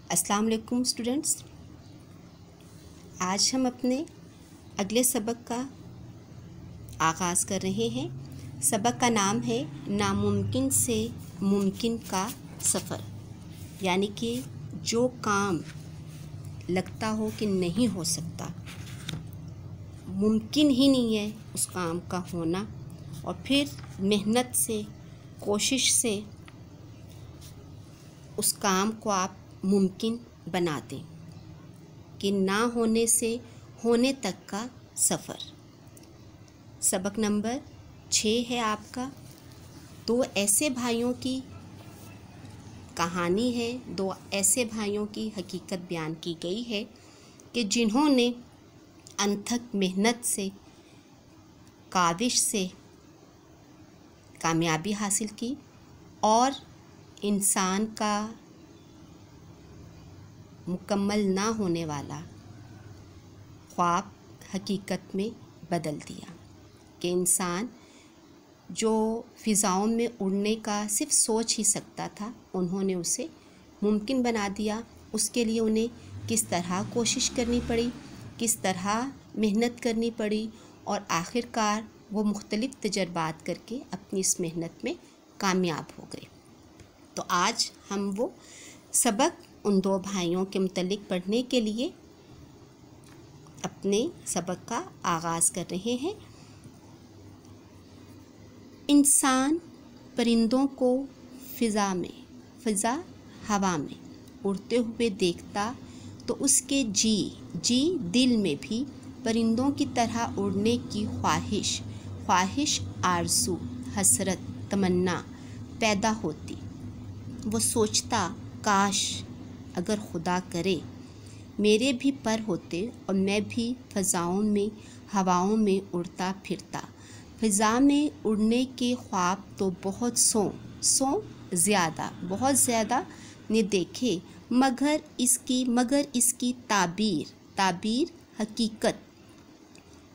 अस्सलाम वालेकुम स्टूडेंट्स। आज हम अपने अगले सबक का आगाज़ कर रहे हैं। सबक का नाम है नामुमकिन से मुमकिन का सफ़र, यानी कि जो काम लगता हो कि नहीं हो सकता, मुमकिन ही नहीं है उस काम का होना, और फिर मेहनत से, कोशिश से उस काम को आप मुमकिन बना दें, कि ना होने से होने तक का सफ़र। सबक नंबर 6 है आपका। दो ऐसे भाइयों की कहानी है, दो ऐसे भाइयों की हकीकत बयान की गई है कि जिन्होंने अनथक मेहनत से, काविश से कामयाबी हासिल की और इंसान का मुकम्मल ना होने वाला ख्वाब हकीकत में बदल दिया, कि इंसान जो फ़िज़ाओं में उड़ने का सिर्फ सोच ही सकता था, उन्होंने उसे मुमकिन बना दिया। उसके लिए उन्हें किस तरह कोशिश करनी पड़ी, किस तरह मेहनत करनी पड़ी, और आखिरकार वो मुख्तलिफ़ तजर्बात करके अपनी इस मेहनत में कामयाब हो गए। तो आज हम वो सबक उन दो भाइयों के मुतल्लिक़ पढ़ने के लिए अपने सबक का आगाज़ कर रहे हैं। इंसान परिंदों को फ़िज़ा हवा में उड़ते हुए देखता तो उसके जी दिल में भी परिंदों की तरह उड़ने की ख्वाहिश, आरज़ू, हसरत, तमन्ना पैदा होती। वो सोचता, काश अगर खुदा करे मेरे भी पर होते और मैं भी फ़ज़ाओं में, हवाओं में उड़ता फिरता। फ़िज़ा में उड़ने के ख्वाब तो बहुत बहुत ज़्यादा ने देखे, मगर इसकी ताबीर हकीकत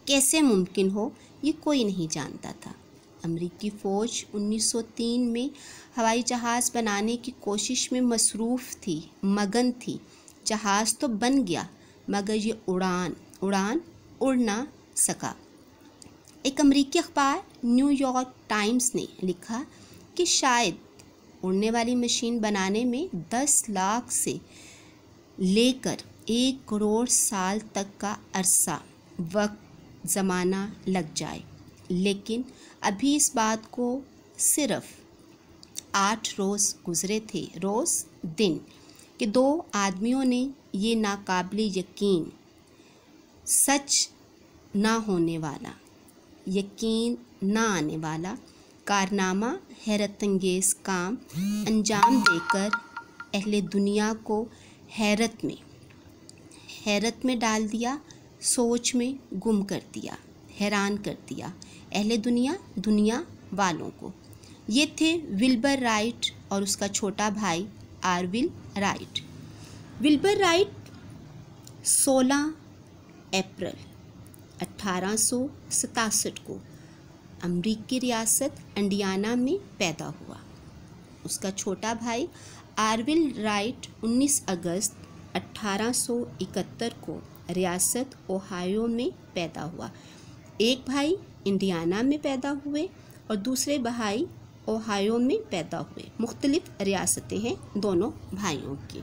कैसे मुमकिन हो, ये कोई नहीं जानता था। अमेरिकी फ़ौज 1903 में हवाई जहाज़ बनाने की कोशिश में मसरूफ़ थी, मगन थी। जहाज़ तो बन गया, मगर ये उड़ान उड़ ना सका। एक अमेरिकी अखबार न्यूयॉर्क टाइम्स ने लिखा कि शायद उड़ने वाली मशीन बनाने में 10 लाख से लेकर 1 करोड़ साल तक का अरसा, वक्त, ज़माना लग जाए, लेकिन अभी इस बात को सिर्फ 8 रोज़ गुज़रे थे, दिन, कि 2 आदमियों ने ये नाकाबिले यकीन, सच ना होने वाला, यकीन ना आने वाला कारनामा, हैरतअंगेज़ काम अंजाम देकर अहले दुनिया को हैरत में डाल दिया, सोच में गुम कर दिया, हैरान कर दिया अहले दुनिया वालों को। ये थे विल्बर राइट और उसका छोटा भाई आरविल राइट। विल्बर राइट 16 अप्रैल 1867 को अमरीकी रियासत इंडियाना में पैदा हुआ। उसका छोटा भाई आरविल राइट 19 अगस्त 1871 को रियासत ओहायो में पैदा हुआ। एक भाई इंडियाना में पैदा हुए और दूसरे भाई ओहायो में पैदा हुए। मुख्तलिफ रियासतें हैं दोनों भाइयों की।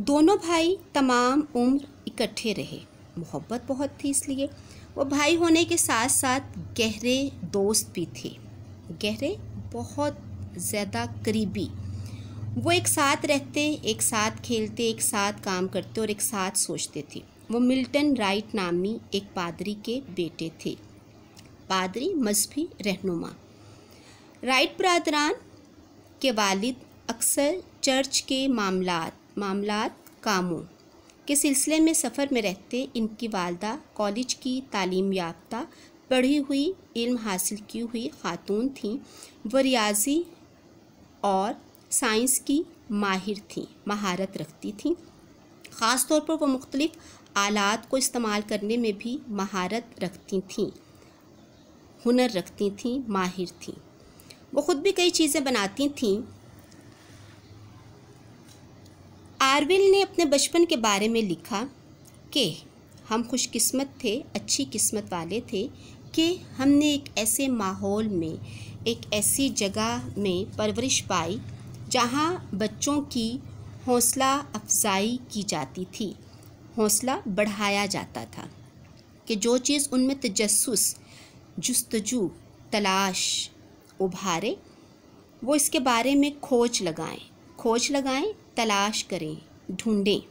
दोनों भाई तमाम उम्र इकट्ठे रहे, मोहब्बत बहुत थी, इसलिए वो भाई होने के साथ साथ गहरे दोस्त भी थे, गहरे, बहुत ज़्यादा करीबी। वो एक साथ रहते, एक साथ खेलते, एक साथ काम करते और एक साथ सोचते थे। वो मिल्टन राइट नामी एक पादरी के बेटे थे, पादरी, मजहबी रहनुमा। राइट बरादरान के वालिद अक्सर चर्च के मामलात कामों के सिलसिले में सफ़र में रहते। इनकी वालदा कॉलेज की तालीम याफ्ता, पढ़ी हुई, इल्म हासिल की हुई खातून थीं। वो रियाजी और साइंस की महारत रखती थीं। ख़ास तौर पर वो मुख्तलिफ़ आलात को इस्तेमाल करने में भी महारत रखती थीं, हुनर रखती थीं, माहिर थीं। वो ख़ुद भी कई चीज़ें बनाती थीं आरविल ने अपने बचपन के बारे में लिखा कि हम खुशकिस्मत थे, अच्छी किस्मत वाले थे कि हमने एक ऐसे माहौल में, एक ऐसी जगह में परवरिश पाई जहाँ बच्चों की हौसला अफजाई की जाती थी, हौसला बढ़ाया जाता था कि जो चीज़ उनमें तजस्सुस, जुस्तजू, तलाश उभारे वो इसके बारे में खोज लगाएं, तलाश करें, ढूंढें।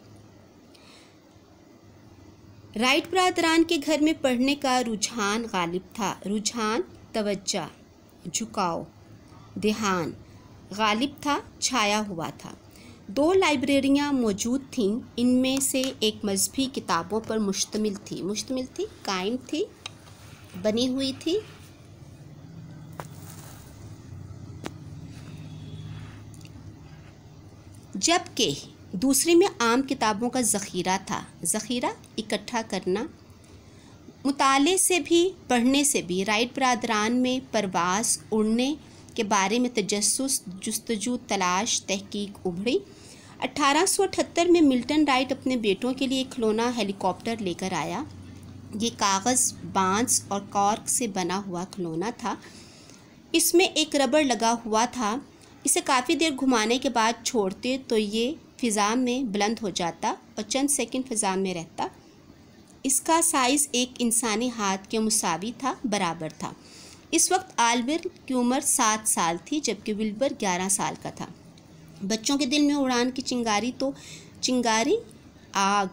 राइट बरादरान के घर में पढ़ने का रुझान गालिब था। रुझान, तवज्जो, झुकाव, ध्यान गालिब था, छाया हुआ था। 2 लाइब्रेरियां मौजूद थीं। इनमें से एक मजहबी किताबों पर मुश्तमिल थी, कायम थी, बनी हुई थी। जबकि दूसरी में आम किताबों का ज़ख़ीरा था। ज़ख़ीरा इकट्ठा करना। मुताले से भी, पढ़ने से भी राइट बरादरान में परवाज़, उड़ने के बारे में तजस्सुस, जुस्तजू, तलाश, तहकीक उभरी। 1878 में मिल्टन राइट अपने बेटों के लिए एक खिलौना हेलीकॉप्टर लेकर आया। ये कागज़, बांस और कॉर्क से बना हुआ खिलौना था। इसमें एक रबड़ लगा हुआ था। इसे काफ़ी देर घुमाने के बाद छोड़ते तो ये फ़िज़ा में बुलंद हो जाता और चंद सेकंड फ़िज़ा में रहता। इसका साइज़ एक इंसानी हाथ के मुसावी था, बराबर था। इस वक्त आल्विर की उम्र 7 साल थी, जबकि विल्बर 11 साल का था। बच्चों के दिल में उड़ान की चिंगारी, आग,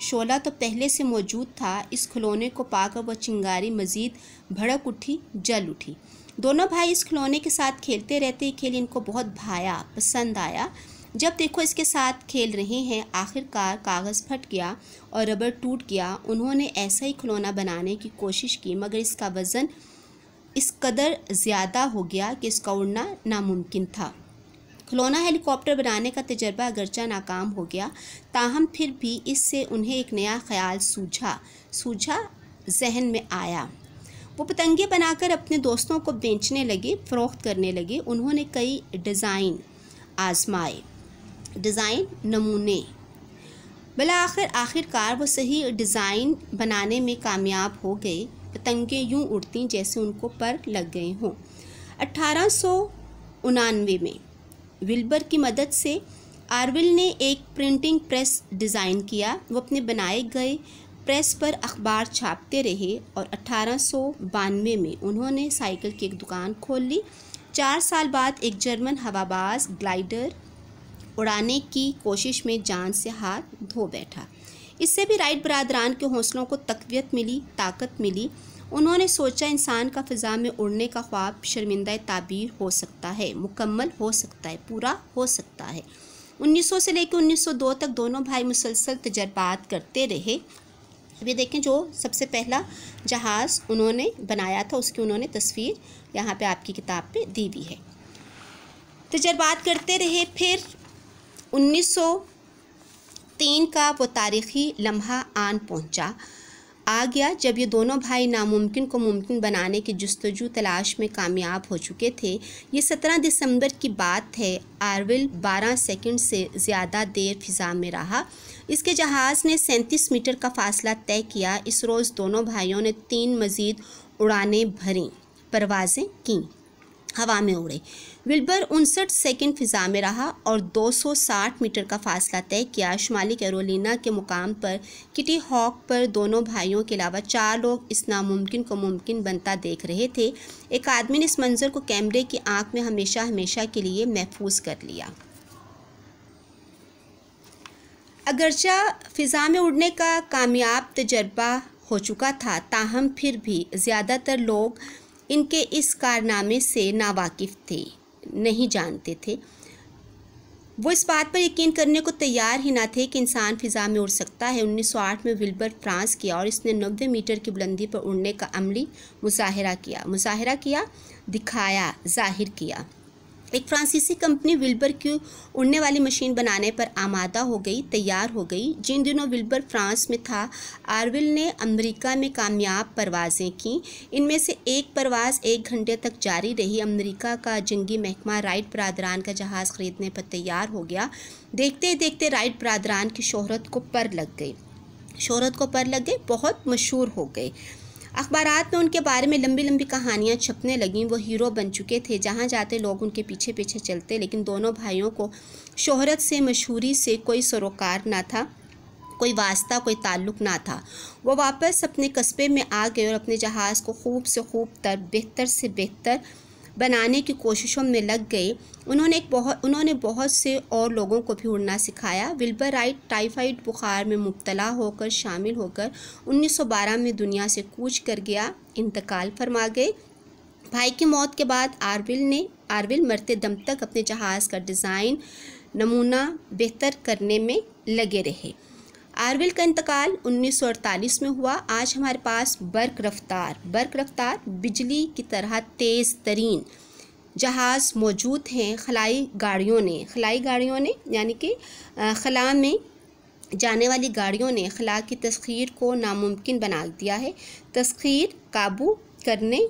शोला तो पहले से मौजूद था। इस खिलौने को पाकर वह चिंगारी मज़ीद भड़क उठी, जल उठी। दोनों भाई इस खिलौने के साथ खेलते रहते। खेल इनको बहुत भाया, पसंद आया। जब देखो इसके साथ खेल रहे हैं। आखिरकार कागज़ फट गया और रबड़ टूट गया। उन्होंने ऐसा ही खिलौना बनाने की कोशिश की, मगर इसका वज़न इस कदर ज़्यादा हो गया कि इसका उड़ना नामुमकिन था। खिलौना हेलीकॉप्टर बनाने का तजर्बा अगरचा नाकाम हो गया, ताहम फिर भी इससे उन्हें एक नया ख्याल सूझा, जहन में आया। वो पतंगे बनाकर अपने दोस्तों को बेचने लगे, फ़रोख्त करने लगे। उन्होंने कई डिज़ाइन आजमाए, नमूने। आखिरकार वो सही डिज़ाइन बनाने में कामयाब हो गए। पतंगे यूं उड़ती जैसे उनको पर लग गए हों। 1899 में विल्बर की मदद से आरविल ने एक प्रिंटिंग प्रेस डिज़ाइन किया। वो अपने बनाए गए प्रेस पर अखबार छापते रहे और 1892 में उन्होंने साइकिल की एक दुकान खोल ली। 4 साल बाद एक जर्मन हवाबाज ग्लाइडर उड़ाने की कोशिश में जान से हाथ धो बैठा। इससे भी राइट बरादरान के हौसलों को तक़वियत मिली, ताकत मिली। उन्होंने सोचा इंसान का फ़िज़ा में उड़ने का ख्वाब शर्मिंदा ताबीर हो सकता है, मुकम्मल हो सकता है, पूरा हो सकता है। 1900 से लेकर 1902 तक दोनों भाई मुसलसल तजर्बात करते रहे। अब ये देखें, जो सबसे पहला जहाज़ उन्होंने बनाया था उसकी उन्होंने तस्वीर यहाँ पे आपकी किताब पे दी हुई है। तजर्बात करते रहे। फिर 1903 का वो तारीख़ी लम्हा आ गया जब ये दोनों भाई नामुमकिन को मुमकिन बनाने की जुस्तजू तलाश में कामयाब हो चुके थे। ये 17 दिसंबर की बात है। आरविल 12 सेकंड से ज़्यादा देर फ़िज़ा में रहा। इसके जहाज़ ने 37 मीटर का फासला तय किया। इस रोज़ दोनों भाइयों ने 3 मज़ीद उड़ानें भरीं, परवाज़ें कीं, हवा में उड़े। विल्बर 59 सेकंड फ़िज़ा में रहा और 260 मीटर का फासला तय किया। शुमाली कैरोलिना के मुकाम पर किटी हॉक पर दोनों भाइयों के अलावा 4 लोग इस नामुमकिन को मुमकिन बनता देख रहे थे। एक आदमी ने इस मंजर को कैमरे की आंख में हमेशा के लिए महफूज कर लिया। अगरचा फ़िज़ा में उड़ने का कामयाब तजर्बा हो चुका था, ताहम फिर भी ज़्यादातर लोग इनके इस कारनामे से नावाकिफ़ थे, नहीं जानते थे। वो इस बात पर यकीन करने को तैयार ही ना थे कि इंसान फ़िज़ा में उड़ सकता है। 1908 में विल्बर फ्रांस किया और इसने 90 मीटर की बुलंदी पर उड़ने का अमली मुज़ाहिरा किया, दिखाया, ज़ाहिर किया। एक फ्रांसीसी कंपनी विल्बर की उड़ने वाली मशीन बनाने पर आमादा हो गई, तैयार हो गई। जिन दिनों विल्बर फ्रांस में था, आरविल ने अमेरिका में कामयाब परवाज़ें की। इनमें से एक परवाज़ 1 घंटे तक जारी रही। अमेरिका का जंगी महकमा राइट बरादरान का जहाज़ ख़रीदने पर तैयार हो गया। देखते देखते राइट बरादरान की शोहरत को पर लग गई, बहुत मशहूर हो गए। अखबारात में उनके बारे में लंबी लंबी कहानियाँ छपने लगीं। वो हीरो बन चुके थे, जहाँ जाते लोग उनके पीछे पीछे चलते। लेकिन दोनों भाइयों को शोहरत से, मशहूरी से कोई सरोकार ना था, कोई वास्ता, कोई ताल्लुक़ ना था। वो वापस अपने कस्बे में आ गए और अपने जहाज़ को खूब से खूब तर, बेहतर से बेहतर बनाने की कोशिशों में लग गए। उन्होंने बहुत से और लोगों को भी उड़ना सिखाया। विल्बर राइट टाइफाइड बुखार में मुब्तला होकर, शामिल होकर 1912 में दुनिया से कूच कर गया, इंतकाल फरमा गए। भाई की मौत के बाद आरविल मरते दम तक अपने जहाज़ का डिज़ाइन, नमूना बेहतर करने में लगे रहे। आरविल का इंतकाल 1948 में हुआ। आज हमारे पास बर्क रफ्तार बिजली की तरह तेज़ तरीन जहाज़ मौजूद हैं। खलाई गाड़ियों ने यानी कि खला में जाने वाली गाड़ियों ने खला की तस्खीर को नामुमकिन बना दिया है, तस्खीर काबू करने।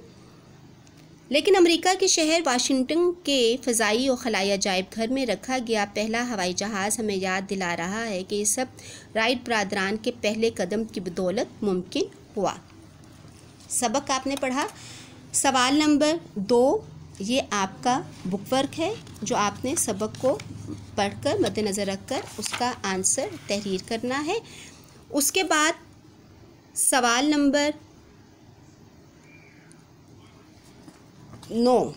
लेकिन अमेरिका के शहर वाशिंगटन के फ़ज़ाई और खलाई अजायब घर में रखा गया पहला हवाई जहाज़ हमें याद दिला रहा है कि ये सब राइट बरादरान के पहले कदम की बदौलत मुमकिन हुआ। सबक आपने पढ़ा। सवाल नंबर 2 ये आपका बुक वर्क है, जो आपने सबक को पढ़कर मद्देनज़र रखकर उसका आंसर तहरीर करना है। उसके बाद सवाल नंबर 9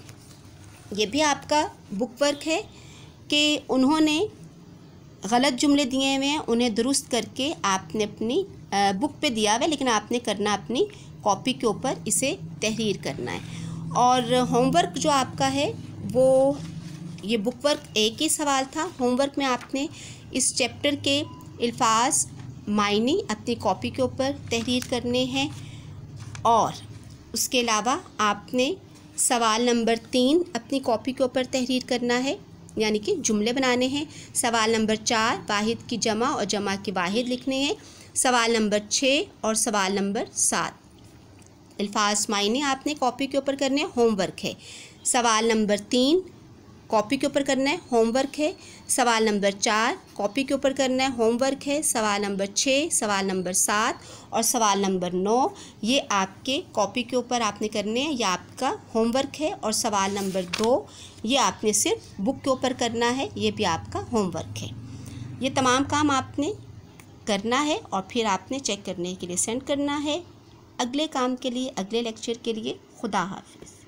ये भी आपका बुक वर्क है कि उन्होंने गलत जुमले दिए हुए हैं, उन्हें दुरुस्त करके आपने अपनी बुक पे दिया हुआ है, लेकिन आपने करना अपनी कॉपी के ऊपर इसे तहरीर करना है। और होमवर्क जो आपका है वो ये बुक वर्क एक ही सवाल था। होमवर्क में आपने इस चैप्टर के अल्फाज, मायने अपनी कॉपी के ऊपर तहरीर करने हैं। और उसके अलावा आपने सवाल नंबर 3 अपनी कॉपी के ऊपर तहरीर करना है, यानी कि जुमले बनाने हैं। सवाल नंबर 4 वाहिद की जमा और जमा के वाहिद लिखने हैं। सवाल नंबर 6 और सवाल नंबर 7 अल्फाज, मायने आपने कॉपी के ऊपर करने हैं, होमवर्क है। सवाल नंबर 3 कॉपी के ऊपर करना है, होमवर्क है। सवाल नंबर 4 कॉपी के ऊपर करना है, होमवर्क है। सवाल नंबर 6, सवाल नंबर 7 और सवाल नंबर 9 ये आपके कॉपी के ऊपर आपने करने हैं, यह आपका होमवर्क है। और सवाल नंबर 2 ये आपने सिर्फ बुक के ऊपर करना है, ये भी आपका होमवर्क है। ये तमाम काम आपने करना है और फिर आपने चेक करने के लिए सेंड करना है। अगले काम के लिए, अगले लेक्चर के लिए खुदा हाफिज़।